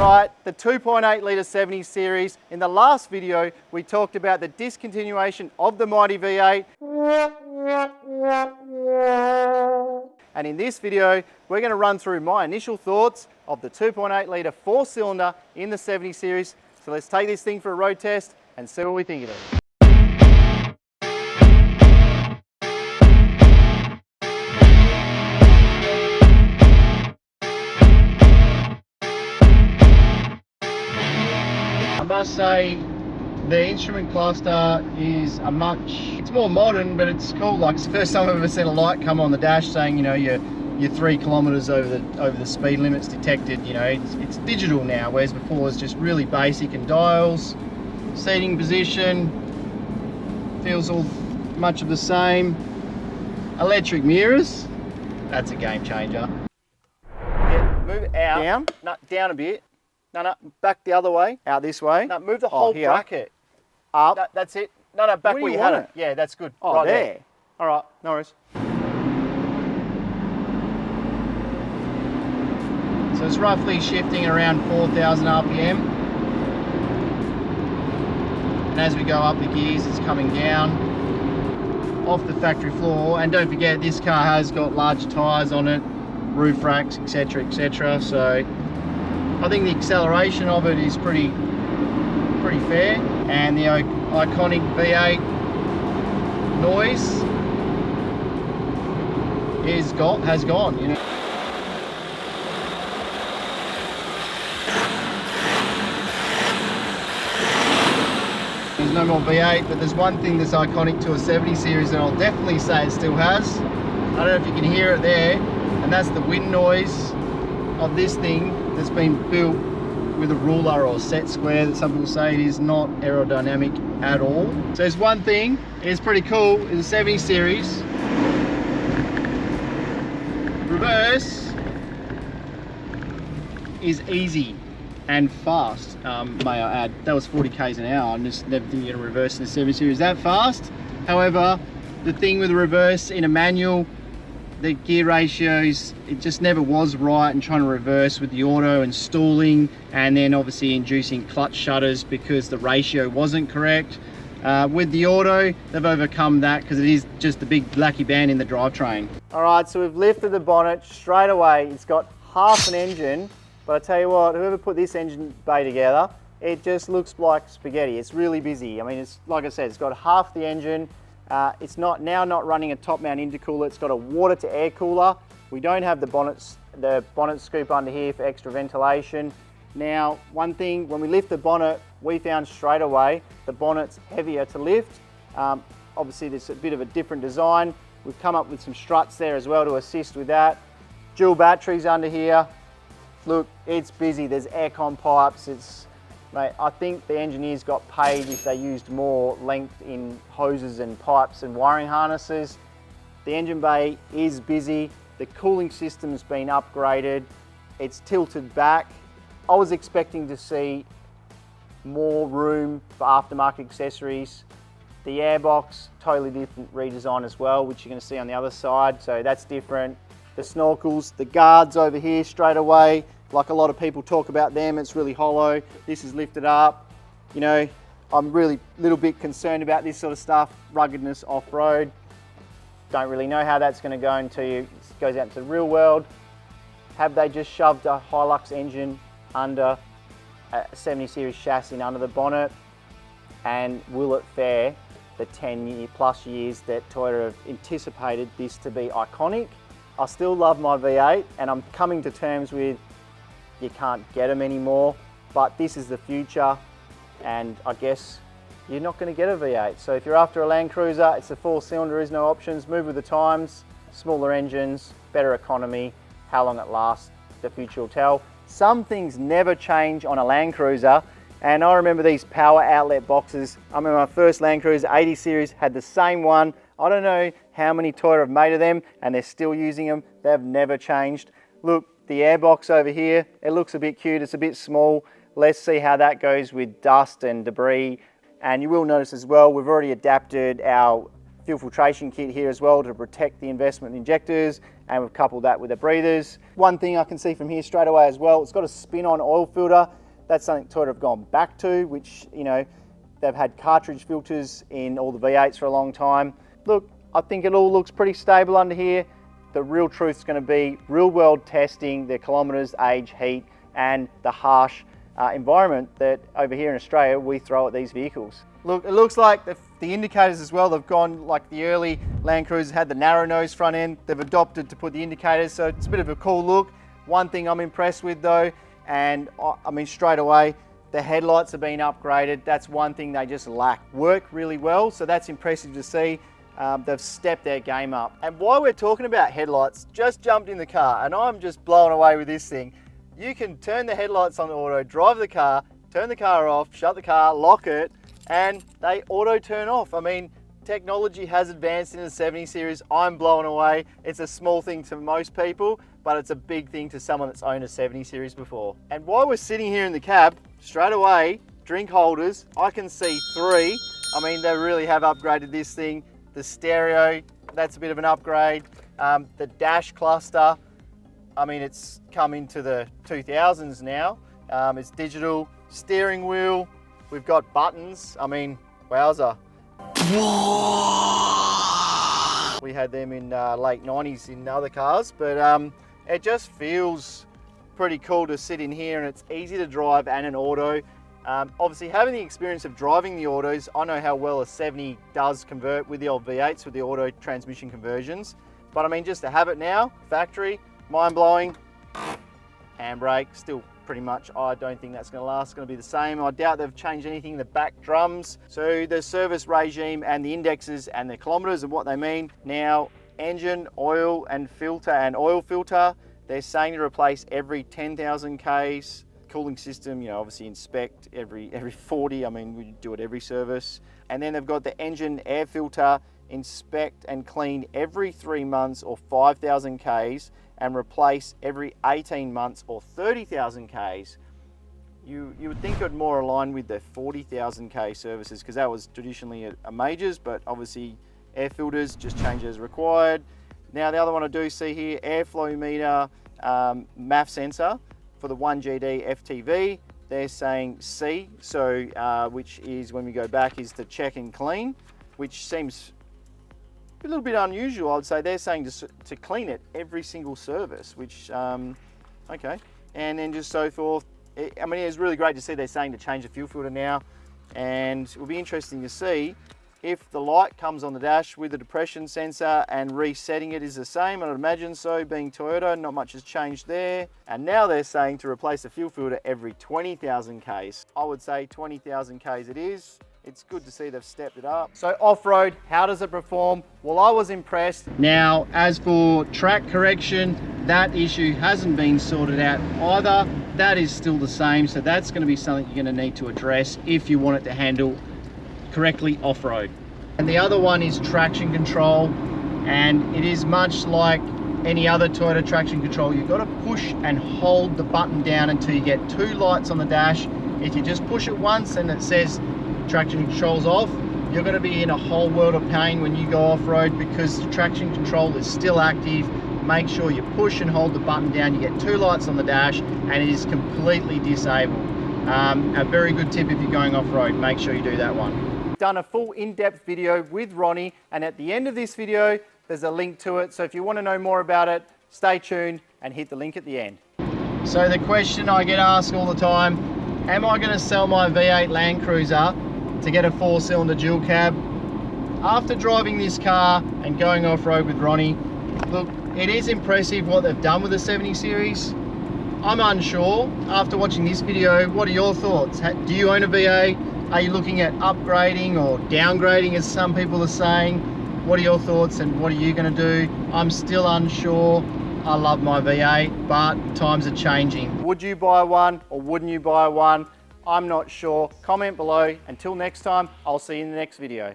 Alright, the 2.8 litre 70 series. In the last video, we talked about the discontinuation of the mighty V8. And in this video, we're going to run through my initial thoughts of the 2.8 litre 4-cylinder in the 70 series. So let's take this thing for a road test and see what we think of it. I must say, the instrument cluster is it's more modern, but it's cool. Like, it's the first time I've ever seen a light come on the dash saying, you know, you're 3 kilometers over the speed limits detected. You know, it's digital now, whereas before it was just really basic, and dials, seating position, feels all much of the same. Electric mirrors, that's a game changer. Yeah, move it out. Down? No, down a bit. No, back the other way. Out this way. No, move the whole bracket. Up. No, that's it. No, back where you had it. Yeah, that's good. Oh, right there. All right, no worries. So it's roughly shifting around 4,000 RPM. And as we go up the gears, it's coming down off the factory floor. And don't forget, this car has got large tyres on it, roof racks, etc, etc. So I think the acceleration of it is pretty fair, and the iconic V8 noise has gone. You know, there's no more V8, but there's one thing that's iconic to a 70 series that I'll definitely say it still has. I don't know if you can hear it there, and that's the wind noise of this thing that's been built with a ruler or a set square that some people say. It is not aerodynamic at all. So there's one thing, it's pretty cool, in the 70 series, reverse is easy and fast, may I add. That was 40 k's an hour. I just never think you're going to reverse in the 70 series that fast. However, the thing with the reverse in a manual, the gear ratios, it just never was right, and trying to reverse with the auto and stalling, and then obviously inducing clutch shutters because the ratio wasn't correct. With the auto, they've overcome that because it is just the big blacky band in the drivetrain. All right, so we've lifted the bonnet straight away. It's got half an engine, but I tell you what, whoever put this engine bay together, it just looks like spaghetti. It's really busy. I mean, it's like I said, it's got half the engine. It's not running a top mount intercooler. It's got a water to air cooler. We don't have the bonnet scoop under here for extra ventilation. Now, one thing, when we lift the bonnet, we found straight away the bonnet's heavier to lift. Obviously, there's a bit of a different design. We've come up with some struts there as well to assist with that. Dual batteries under here. Look, it's busy. There's aircon pipes. Mate, I think the engineers got paid if they used more length in hoses and pipes and wiring harnesses. The engine bay is busy. The cooling system's been upgraded. It's tilted back. I was expecting to see more room for aftermarket accessories. The airbox, totally different redesign as well, which you're going to see on the other side, so that's different. The snorkels, the guards over here straight away, like a lot of people talk about them, it's really hollow. This is lifted up. You know, I'm really a little bit concerned about this sort of stuff, ruggedness off-road. Don't really know how that's going to go until it goes out into the real world. Have they just shoved a Hilux engine under a 70 series chassis under the bonnet? And will it fare the 10+ years that Toyota have anticipated this to be iconic? I still love my V8, and I'm coming to terms with you can't get them anymore, but this is the future, and I guess you're not going to get a V8. So if you're after a Landcruiser, it's a 4-cylinder, is no options, move with the times, smaller engines, better economy. How long it lasts, the future will tell. Some things never change on a Landcruiser, and I remember these power outlet boxes. I remember my first Landcruiser 80 series had the same one. I don't know how many Toyota have made of them, and they're still using them. They've never changed. Look, the airbox over here, it looks a bit cute, it's a bit small. Let's see how that goes with dust and debris. And you will notice as well, we've already adapted our fuel filtration kit here as well to protect the investment injectors and we've coupled that with the breathers. One thing I can see from here straight away as well, it's got a spin-on oil filter. That's something Toyota have gone back to, which, you know, they've had cartridge filters in all the V8s for a long time. Look, I think it all looks pretty stable under here. The real truth's going to be real world testing, the kilometres, age, heat, and the harsh environment that over here in Australia we throw at these vehicles. Look, it looks like the indicators as well, they've gone like the early Land Cruisers had the narrow nose front end. They've adopted to put the indicators, so it's a bit of a cool look. One thing I'm impressed with though, and I mean straight away, the headlights have been upgraded. That's one thing they just lack. Work really well, so that's impressive to see. They've stepped their game up. And while we're talking about headlights, just jumped in the car and I'm just blown away with this thing. You can turn the headlights on auto, drive the car, turn the car off, shut the car, lock it, and they auto turn off. I mean, technology has advanced in the 70 series. I'm blown away. It's a small thing to most people, but it's a big thing to someone that's owned a 70 series before. And while we're sitting here in the cab, straight away, drink holders, I can see 3. I mean, they really have upgraded this thing. The stereo, that's a bit of an upgrade. The dash cluster, I mean, it's come into the 2000s now. It's digital. Steering wheel, we've got buttons. I mean, wowza. We had them in late 90s in other cars, but it just feels pretty cool to sit in here, and it's easy to drive and an auto. Obviously, having the experience of driving the autos, I know how well a 70 does convert with the old V8s with the auto transmission conversions. But I mean, just to have it now, factory, mind-blowing. Handbrake, still pretty much, I don't think that's going to last. It's going to be the same. I doubt they've changed anything in the back drums. So the service regime and the indexes and the kilometres and what they mean. Now, engine, oil and filter and oil filter, they're saying to replace every 10,000 Ks. Cooling system, you know, obviously inspect every 40. I mean, we do it every service. And then they've got the engine air filter, inspect and clean every 3 months or 5,000 Ks, and replace every 18 months or 30,000 Ks. You would think it would more align with the 40,000 K services, because that was traditionally a majors, but obviously air filters just change as required. Now the other one I do see here, airflow meter, MAF sensor. For the 1GD FTV, they're saying C, so which is, when we go back, is to check and clean, which seems a little bit unusual. I would say they're saying to clean it every single service, which, okay. And then just so forth. I mean, it's really great to see they're saying to change the fuel filter now, and it will be interesting to see if the light comes on the dash with the depression sensor and resetting it is the same. I'd imagine so, being Toyota, not much has changed there. And now they're saying to replace the fuel filter every 20,000 Ks. I would say 20,000 Ks it is. It's good to see they've stepped it up. So off-road, how does it perform? Well, I was impressed. Now, as for track correction, that issue hasn't been sorted out either. That is still the same, so that's going to be something you're going to need to address if you want it to handle correctly off-road. And the other one is traction control, and it is much like any other Toyota traction control. You've got to push and hold the button down until you get 2 lights on the dash. If you just push it once and it says traction control's off, you're going to be in a whole world of pain when you go off-road, because the traction control is still active. Make sure you push and hold the button down. You get 2 lights on the dash and it is completely disabled. A very good tip if you're going off-road, make sure you do that one. Done a full in-depth video with Ronnie, and at the end of this video there's a link to it, so if you want to know more about it, stay tuned and hit the link at the end. So the question I get asked all the time, am I going to sell my V8 Landcruiser to get a 4-cylinder dual cab? After driving this car and going off-road with Ronnie, look, it is impressive what they've done with the 70 series. I'm unsure. After watching this video, what are your thoughts? Do you own a V8? Are you looking at upgrading or downgrading, as some people are saying? What are your thoughts and what are you going to do? I'm still unsure. I love my V8, but times are changing. Would you buy one or wouldn't you buy one? I'm not sure. Comment below. Until next time, I'll see you in the next video.